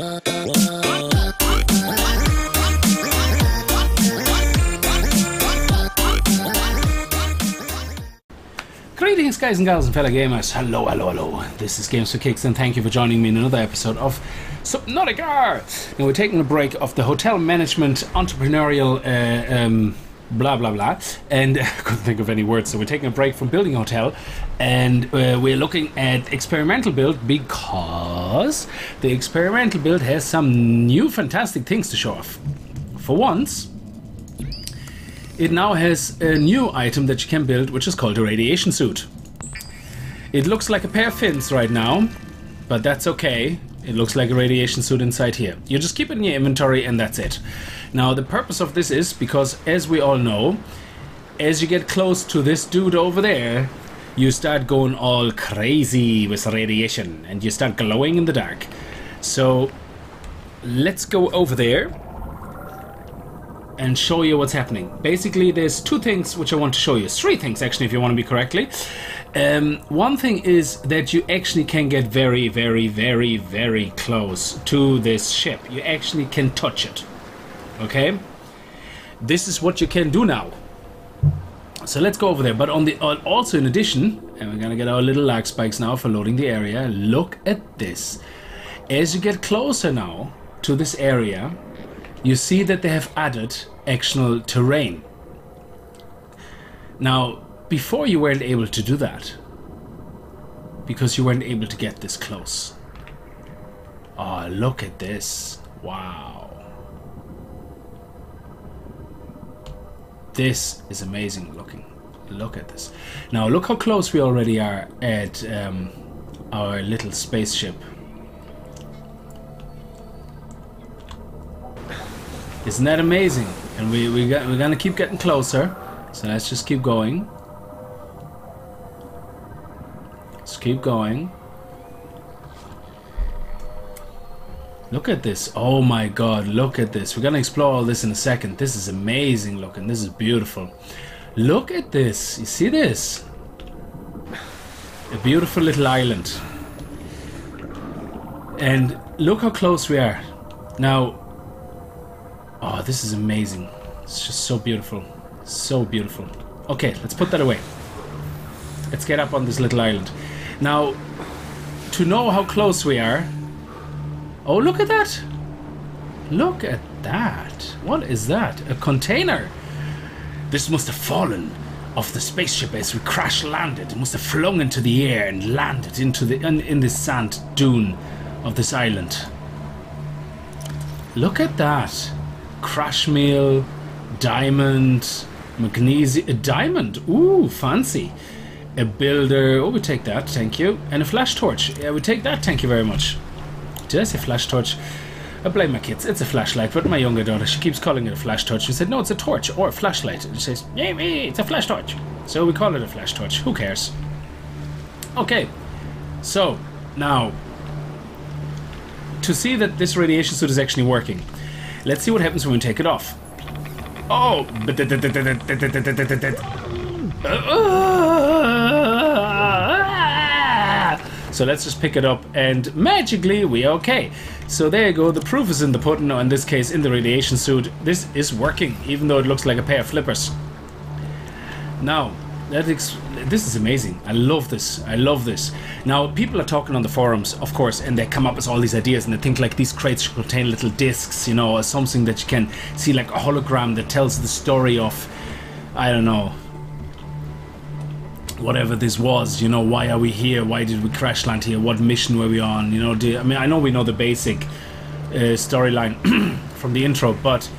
Greetings guys and gals and fellow gamers, hello, hello, hello. This is Games for Kicks and thank you for joining me in another episode of Subnautica. Now we're taking a break of the hotel management entrepreneurial blah blah blah, and I couldn't think of any words, so we're taking a break from building a hotel and we're looking at experimental build because the experimental build has some new fantastic things to show off. For once, it now has a new item that you can build, which is called a radiation suit. It looks like a pair of fins right now, but that's okay. It looks like a radiation suit inside here. You just keep it in your inventory and that's it. Now the purpose of this is because, as we all know, as you get close to this dude over there, you start going all crazy with radiation and you start glowing in the dark. So let's go over there and show you what's happening. Basically, there's two things which I want to show you. Three things, actually, if you want to be correctly. One thing is that you actually can get very, very, very, very close to this ship. You actually can touch it. Okay? This is what you can do now. So let's go over there. But on the also in addition, and we're gonna get our little lag spikes now for loading the area. Look at this. As you get closer now to this area, you see that they have added actual terrain. Now, before you weren't able to do that, because you weren't able to get this close. Oh, look at this. Wow. This is amazing looking. Look at this. Now, look how close we already are at our little spaceship. Isn't that amazing? And we're gonna keep getting closer. So let's just keep going. Let's keep going. Look at this. Oh my god, look at this. We're gonna explore all this in a second. This is amazing looking. This is beautiful. Look at this. You see this? A beautiful little island. And look how close we are. Now, oh, this is amazing. It's just so beautiful. So beautiful. Okay, let's put that away. Let's get up on this little island. Now, to know how close we are... Oh, look at that! Look at that! What is that? A container! This must have fallen off the spaceship as we crash landed. It must have flown into the air and landed into the in this sand dune of this island. Look at that! Crash meal, diamond, magnesium, a diamond, ooh, fancy. A builder, oh, we take that, thank you. And a flash torch, yeah, we take that, thank you very much. Did I say flash torch? I blame my kids, it's a flashlight, but my younger daughter, she keeps calling it a flash torch. She said, no, it's a torch or a flashlight. And she says, yeah, it's a flash torch. So we call it a flash torch, who cares? Okay, so now, to see that this radiation suit is actually working, let's see what happens when we take it off. Oh! So let's just pick it up and magically we're okay. So there you go, the proof is in the pudding, or in this case in the radiation suit. This is working, even though it looks like a pair of flippers. Now, this is amazing. I love this. I love this. Now, people are talking on the forums, of course, and they come up with all these ideas, and they think like these crates should contain little discs, you know, or something that you can see, like a hologram that tells the story of, I don't know, whatever this was, you know, why are we here? Why did we crash land here? What mission were we on? You know, I mean, I know we know the basic storyline from the intro, but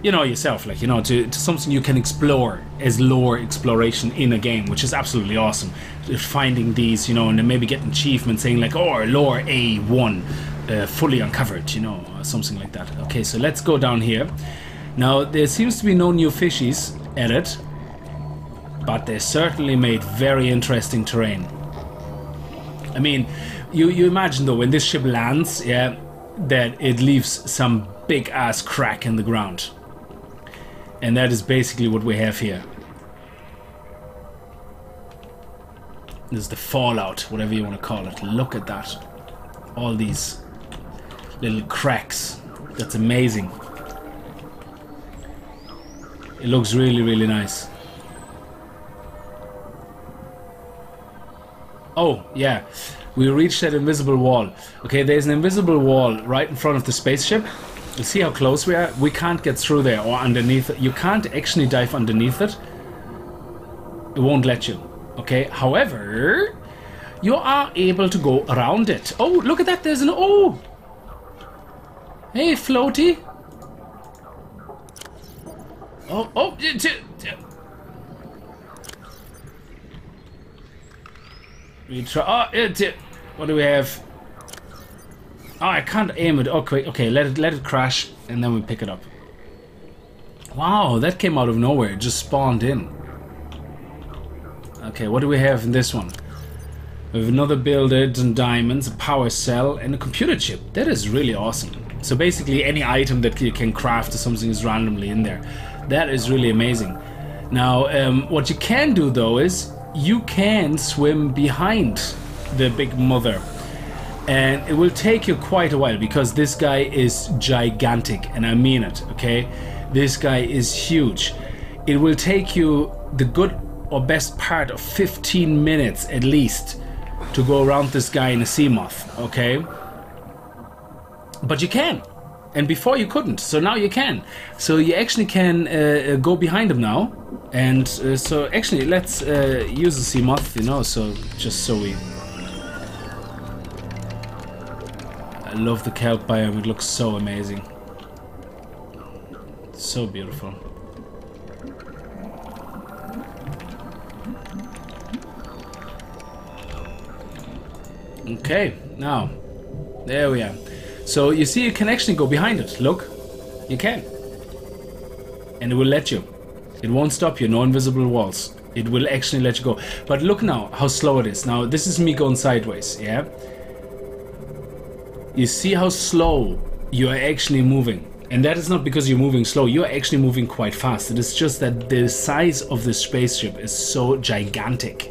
you know yourself, like, you know, to something you can explore as lore exploration in a game, which is absolutely awesome. Finding these, you know, and then maybe getting achievements saying like, oh, lore A1 fully uncovered, you know, or something like that. Okay, so let's go down here. Now, there seems to be no new fishies added, but they certainly made very interesting terrain. I mean, you imagine though, when this ship lands, yeah, that it leaves some big ass crack in the ground. And that is basically what we have here. This is the fallout, whatever you want to call it. Look at that. All these little cracks. That's amazing. It looks really, really nice. Oh, yeah. We reached that invisible wall. Okay, there's an invisible wall right in front of the spaceship. You see how close we are? We can't get through there or underneath it. You can't actually dive underneath it. It won't let you. Okay, however, you are able to go around it. Oh, look at that. There's an... Oh! Hey, floaty. Oh, oh. We try... Oh, what do we have? Oh, I can't aim it. Okay, okay, let it crash, and then we pick it up. Wow, that came out of nowhere. It just spawned in. Okay, what do we have in this one? We have another builded and diamonds, a power cell, and a computer chip. That is really awesome. So basically, any item that you can craft or something is randomly in there. That is really amazing. Now, what you can do though is you can swim behind the big mother. And it will take you quite a while because this guy is gigantic, and I mean it, okay? This guy is huge. It will take you the good or best part of 15 minutes at least to go around this guy in a sea moth, okay? But you can. And before you couldn't, so now you can. So you actually can go behind him now. And so actually let's use the sea moth, you know, so just so we... I love the kelp biome, it looks so amazing. So beautiful. Okay, now, there we are. So you see you can actually go behind it, look, you can. And it will let you. It won't stop you, no invisible walls. It will actually let you go. But look now how slow it is. Now this is me going sideways, yeah? You see how slow you are actually moving. And that is not because you're moving slow, you're actually moving quite fast. It is just that the size of the spaceship is so gigantic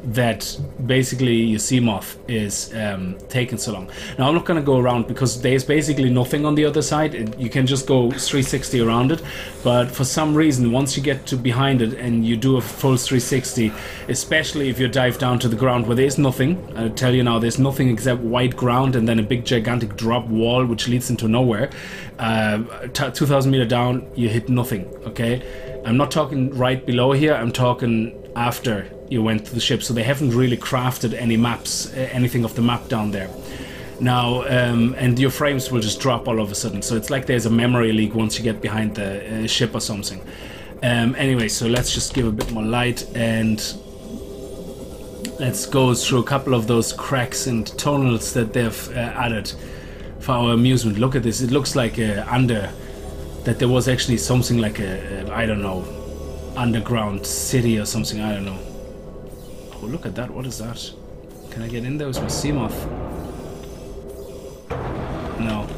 that basically your sea moth is taking so long. Now I'm not going to go around because there's basically nothing on the other side. You can just go 360 around it, but for some reason once you get to behind it and you do a full 360, especially if you dive down to the ground where there's nothing, I'll tell you now, there's nothing except white ground and then a big gigantic drop wall which leads into nowhere. 2,000 meter down you hit nothing, okay? I'm not talking right below here, I'm talking after you went to the ship, so they haven't really crafted any maps, anything of the map down there. Now, and your frames will just drop all of a sudden, so it's like there's a memory leak once you get behind the ship or something. Anyway, so let's just give a bit more light and let's go through a couple of those cracks and tunnels that they've added for our amusement. Look at this, it looks like that there was actually something like I don't know, underground city or something, I don't know. Oh, look at that, what is that? Can I get in there with my sea moth? No.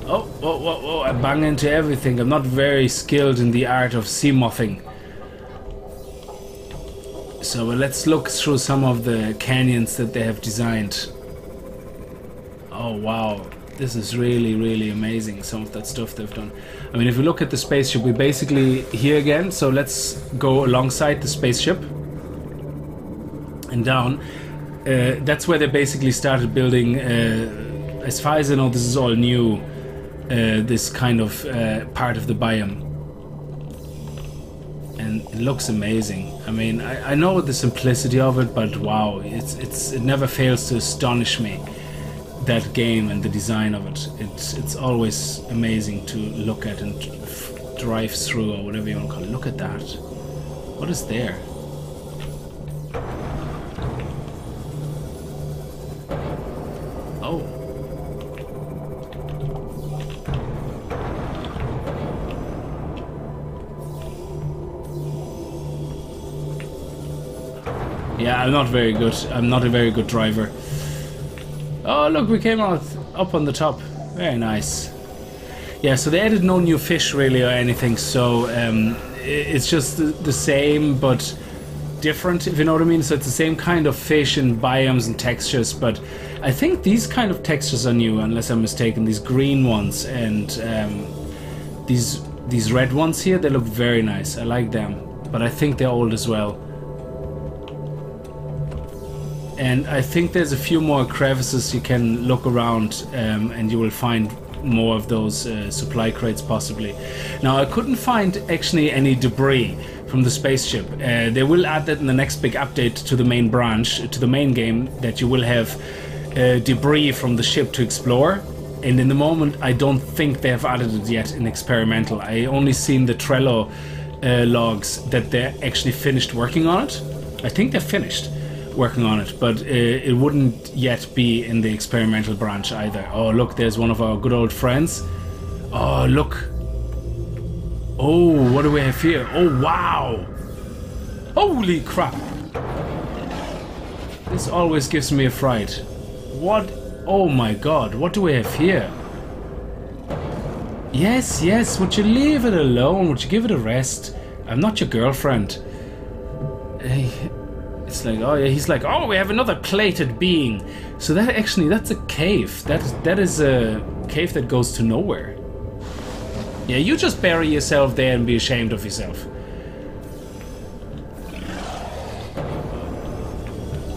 Oh, whoa, whoa, whoa, I bang into everything. I'm not very skilled in the art of sea mothing. So let's look through some of the canyons that they have designed. Oh wow, this is really, really amazing, some of that stuff they've done. I mean, if we look at the spaceship, we're basically here again, so let's go alongside the spaceship and down. That's where they basically started building, as far as I know, this is all new, this kind of part of the biome. And it looks amazing. I mean, I know the simplicity of it, but wow, it never fails to astonish me, that game and the design of it. It's always amazing to look at and drive through, or whatever you want to call it. Look at that. What is there? Oh. Yeah, I'm not very good. I'm not a very good driver. Oh, look, we came out up on the top. Very nice. Yeah, so they added no new fish really or anything, so it's just the same but different, if you know what I mean. So it's the same kind of fish and biomes and textures, but I think these kind of textures are new, unless I'm mistaken. These green ones and these red ones here, they look very nice. I like them, but I think they're old as well. And I think there's a few more crevices you can look around, and you will find more of those supply crates possibly. Now I couldn't find actually any debris from the spaceship. They will add that in the next big update to the main branch, to the main game, that you will have debris from the ship to explore. And in the moment I don't think they have added it yet in experimental. I only seen the Trello logs that they're actually finished working on it. I think they're finished working on it, but it wouldn't yet be in the experimental branch either. Oh look, there's one of our good old friends. Oh look. Oh, what do we have here? Oh wow. Holy crap. This always gives me a fright. What? Oh my god, what do we have here? Yes, yes, would you leave it alone? Would you give it a rest? I'm not your girlfriend. It's like, oh yeah, he's like, oh, we have another plated being. So that actually, that's a cave. That is a cave that goes to nowhere. Yeah, you just bury yourself there and be ashamed of yourself.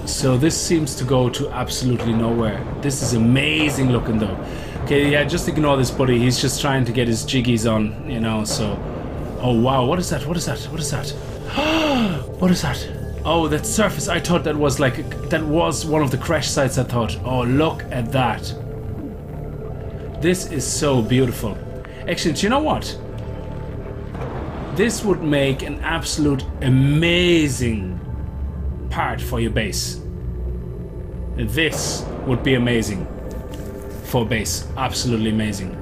So this seems to go to absolutely nowhere. This is amazing looking though. Okay, yeah, just ignore this buddy. He's just trying to get his jiggies on, you know, so... Oh wow, what is that? What is that? What is that? What is that? Oh, that surface. I thought that was like... That was one of the crash sites, I thought. Oh, look at that. This is so beautiful. Actually, do you know what? This would make an absolute amazing part for your base. This would be amazing for base. Absolutely amazing.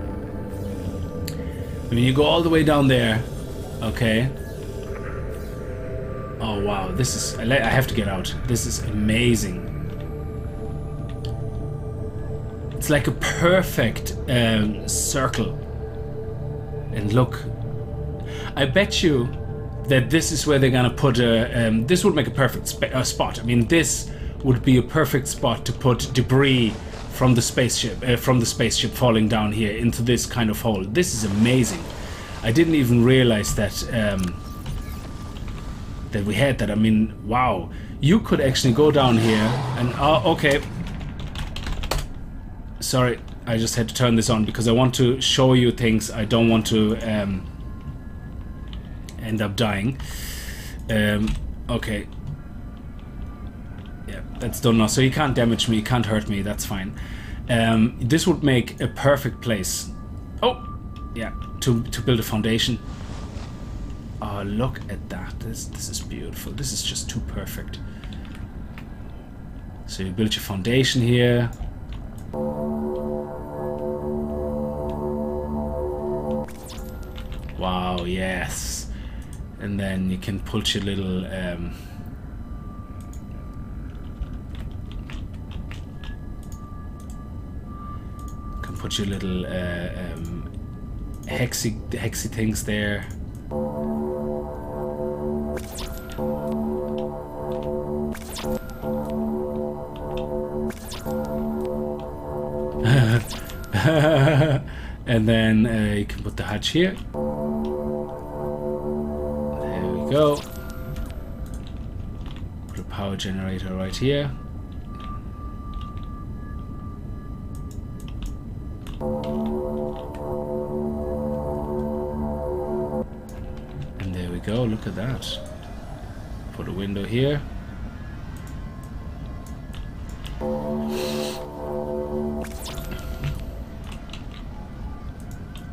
I mean, you go all the way down there. Okay. Oh wow, this is... I have to get out. This is amazing. It's like a perfect circle. And look, I bet you that this is where they're gonna put a... this would make a perfect spot. I mean, this would be a perfect spot to put debris from the spaceship falling down here into this kind of hole. This is amazing. I didn't even realize that that we had that. I mean, wow. You could actually go down here and... Oh, okay. Sorry, I just had to turn this on because I want to show you things. I don't want to end up dying. Okay. Yeah, that's done now. So you can't damage me, you can't hurt me, that's fine. This would make a perfect place. Oh, yeah, to build a foundation. Oh, look at that. This is beautiful. This is just too perfect. So you build your foundation here. Wow, yes. And then you can put your little hexy things there. And then you can put the hatch here. There we go. Put a power generator right here. And there we go, look at that. Put a window here.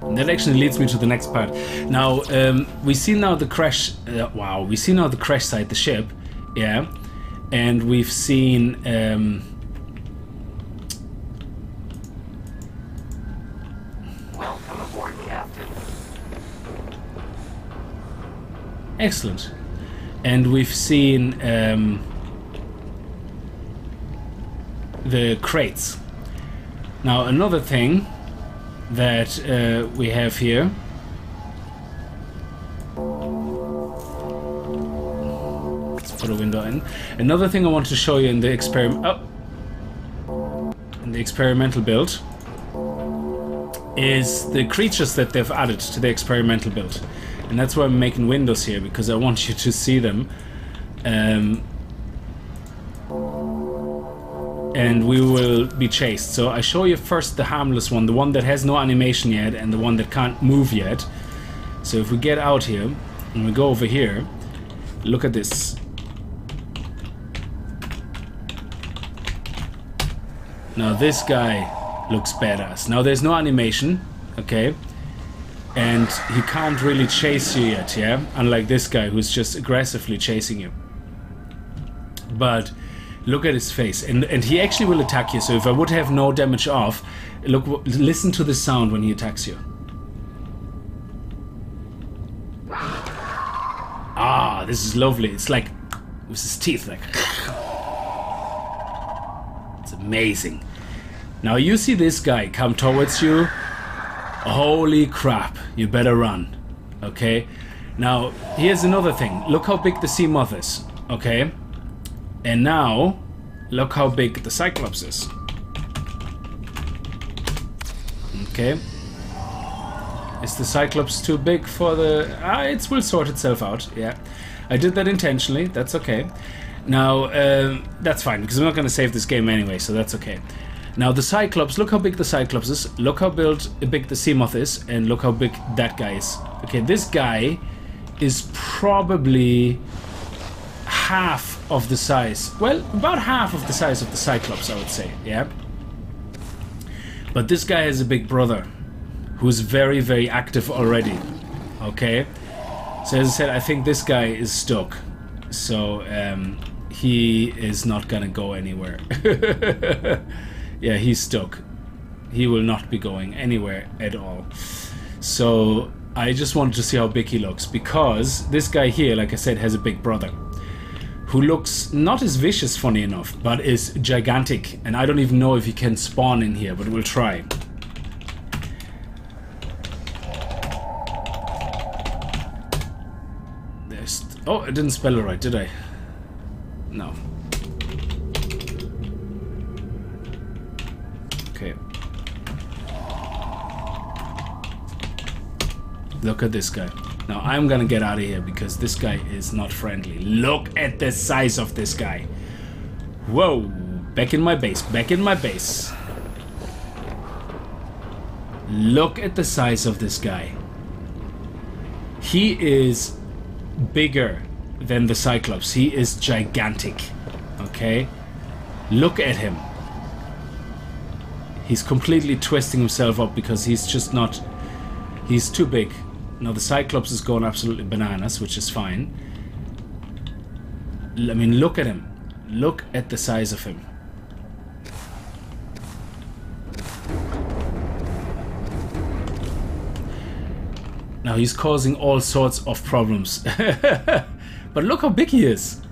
And that actually leads me to the next part. Now, we see now the crash. Wow, we see now the crash site, the ship, yeah, and we've seen. Welcome aboard, Captain. Excellent, and we've seen the crates. Now, another thing that we have here. Let's put a window in. Another thing I want to show you in the experiment. Oh, the experimental build, is the creatures that they've added to the experimental build. And that's why I'm making windows here, because I want you to see them. And we will be chased. So I show you first the harmless one, the one that has no animation yet, and the one that can't move yet. So if we get out here, and we go over here, look at this. Now this guy looks badass. Now there's no animation, okay? And he can't really chase you yet, yeah? Unlike this guy who's just aggressively chasing you. But look at his face, and he actually will attack you. So if I would have no damage off, look, listen to the sound when he attacks you. Ah, this is lovely. It's like with his teeth, like it's amazing. Now you see this guy come towards you. Holy crap! You better run. Okay. Now here's another thing. Look how big the sea moth is. Okay. And now, look how big the Cyclops is. Okay. Is the Cyclops too big for the... it will sort itself out, yeah. I did that intentionally, that's okay. Now, that's fine, because I'm not going to save this game anyway, so that's okay. Now, the Cyclops, look how big the Cyclops is, look how big the Seamoth is, and look how big that guy is. Okay, this guy is probably half of the size, well, about half of the size of the Cyclops, I would say, yeah. But this guy has a big brother who's very, very active already, okay. So as I said, I think this guy is stuck, so he is not gonna go anywhere. Yeah, he's stuck. He will not be going anywhere at all. So I just wanted to see how big he looks, because this guy here, like I said, has a big brother who looks not as vicious, funny enough, but is gigantic. And I don't even know if he can spawn in here, but we'll try. There's... oh, I didn't spell it right, did I? No. Okay. Look at this guy. Now I'm gonna get out of here because this guy is not friendly. Look at the size of this guy. Whoa, back in my base, back in my base. Look at the size of this guy. He is bigger than the Cyclops. He is gigantic, okay? Look at him. He's completely twisting himself up because he's just not... he's too big. Now the Cyclops is going absolutely bananas, which is fine. I mean, look at him. Look at the size of him. Now he's causing all sorts of problems. But look how big he is.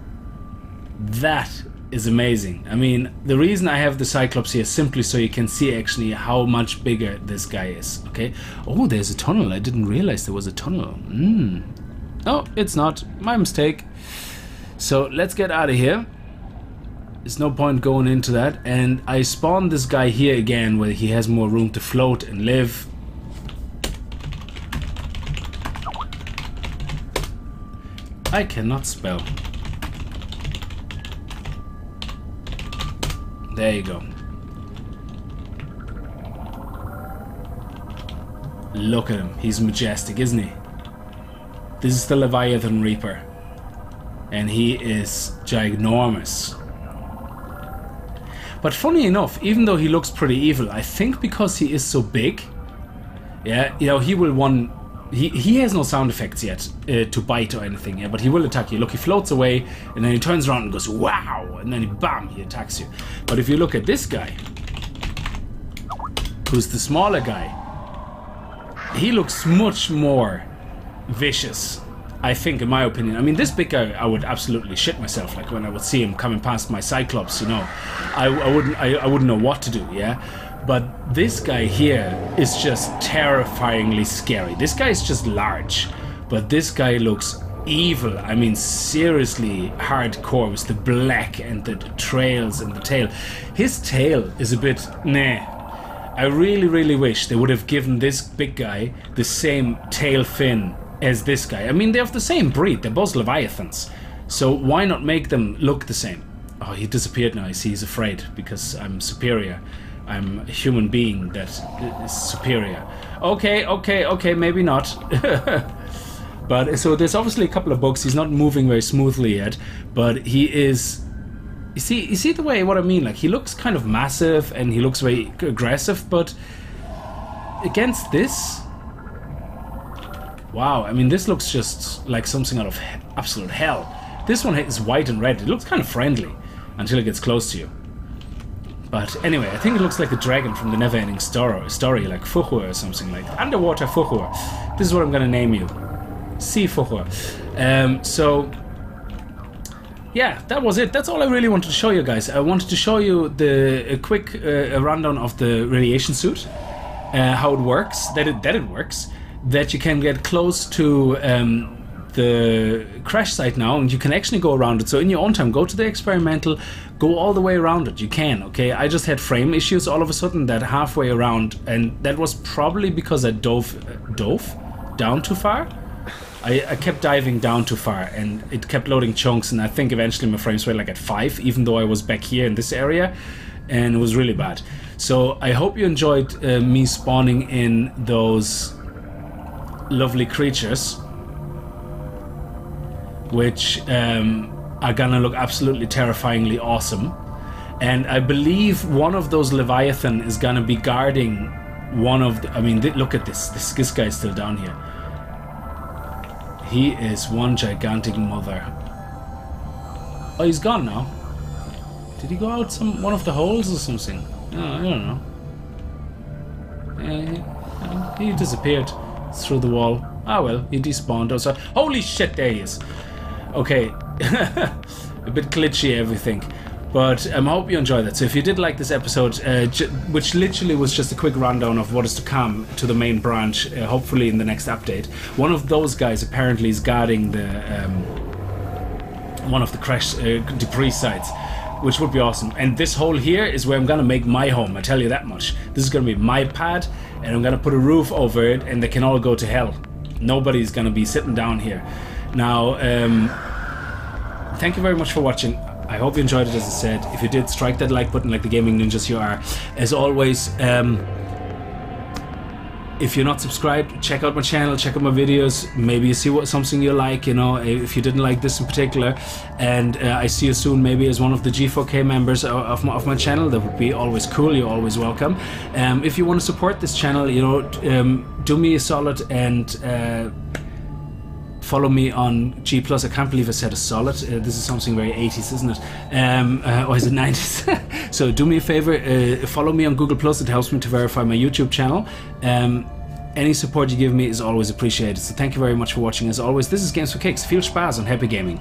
That is amazing. I mean, the reason I have the Cyclops here is simply so you can see actually how much bigger this guy is, okay? Oh, there's a tunnel. I didn't realize there was a tunnel. Oh, it's not. My mistake. So let's get out of here. There's no point going into that. And I spawned this guy here again where he has more room to float and live. I cannot spell. There you go. Look at him. He's majestic, isn't he? This is the Leviathan Reaper. And he is ginormous. But funny enough, even though he looks pretty evil, I think because he is so big, yeah, you know, he will one... He has no sound effects yet to bite or anything, yeah, but he will attack you. Look, he floats away and then he turns around and goes wow, and then he attacks you. But if you look at this guy, who's the smaller guy, he looks much more vicious, I think, in my opinion. I mean, this big guy, I would absolutely shit myself, like when I would see him coming past my Cyclops, you know. I wouldn't know what to do, yeah. But this guy here is just terrifyingly scary. This guy is just large, but this guy looks evil. I mean, seriously hardcore with the black and the trails and the tail. His tail is a bit nah. I really wish they would have given this big guy the same tail fin as this guy. I mean, they're of the same breed. They're both Leviathans. So why not make them look the same? Oh, he disappeared now. I see he's afraid because I'm superior. I'm a human being that is superior. Okay, maybe not. But so there's obviously a couple of bugs. He's not moving very smoothly yet, but he is. You see the way what I mean? Like, he looks kind of massive and he looks very aggressive, but against this, wow. I mean, this looks just like something out of absolute hell. This one is white and red. It looks kind of friendly until it gets close to you. But anyway, I think it looks like a dragon from the Neverending story, like Fuhur or something like that. Underwater Fuhur. This is what I'm gonna name you. Sea Fuhur. So yeah, that was it. That's all I really wanted to show you guys. I wanted to show you a quick rundown of the radiation suit, how it works, that it works, that you can get close to the crash site now, and you can actually go around it. So in your own time, go to the experimental, go all the way around it. You can, okay? I just had frame issues all of a sudden that halfway around, and that was probably because I dove down too far. I kept diving down too far, and it kept loading chunks, and I think eventually my frames were like at 5, even though I was back here in this area, and it was really bad. So I hope you enjoyed me spawning in those lovely creatures, which are gonna look absolutely terrifyingly awesome. And I believe one of those Leviathan is gonna be guarding one of the... I mean, look at this. This guy is still down here. He is one gigantic mother. Oh, he's gone now. Did he go out one of the holes or something? No, I don't know. He disappeared through the wall. Ah well, he despawned outside. Holy shit, there he is. Okay, a bit glitchy everything, but I hope you enjoyed that. So if you did like this episode, which literally was just a quick rundown of what is to come to the main branch, hopefully in the next update, one of those guys apparently is guarding the one of the crash debris sites, which would be awesome. And this hole here is where I'm gonna make my home, I tell you that much. This is gonna be my pad, and I'm gonna put a roof over it, and they can all go to hell. Nobody's gonna be sitting down here. Now, thank you very much for watching. I hope you enjoyed it, as I said. If you did, strike that like button like the gaming ninjas you are. As always, if you're not subscribed, check out my channel, check out my videos. Maybe you see something you like, you know, if you didn't like this in particular. And I see you soon, maybe as one of the G4K members of my channel. That would be always cool. You're always welcome. If you want to support this channel, you know, do me a solid and follow me on G+. I can't believe I said a solid. This is something very 80s, isn't it? Or is it 90s? So do me a favor, follow me on Google+. It helps me to verify my YouTube channel. Any support you give me is always appreciated. So thank you very much for watching. As always, this is Games for Kicks. Viel Spaß and happy gaming.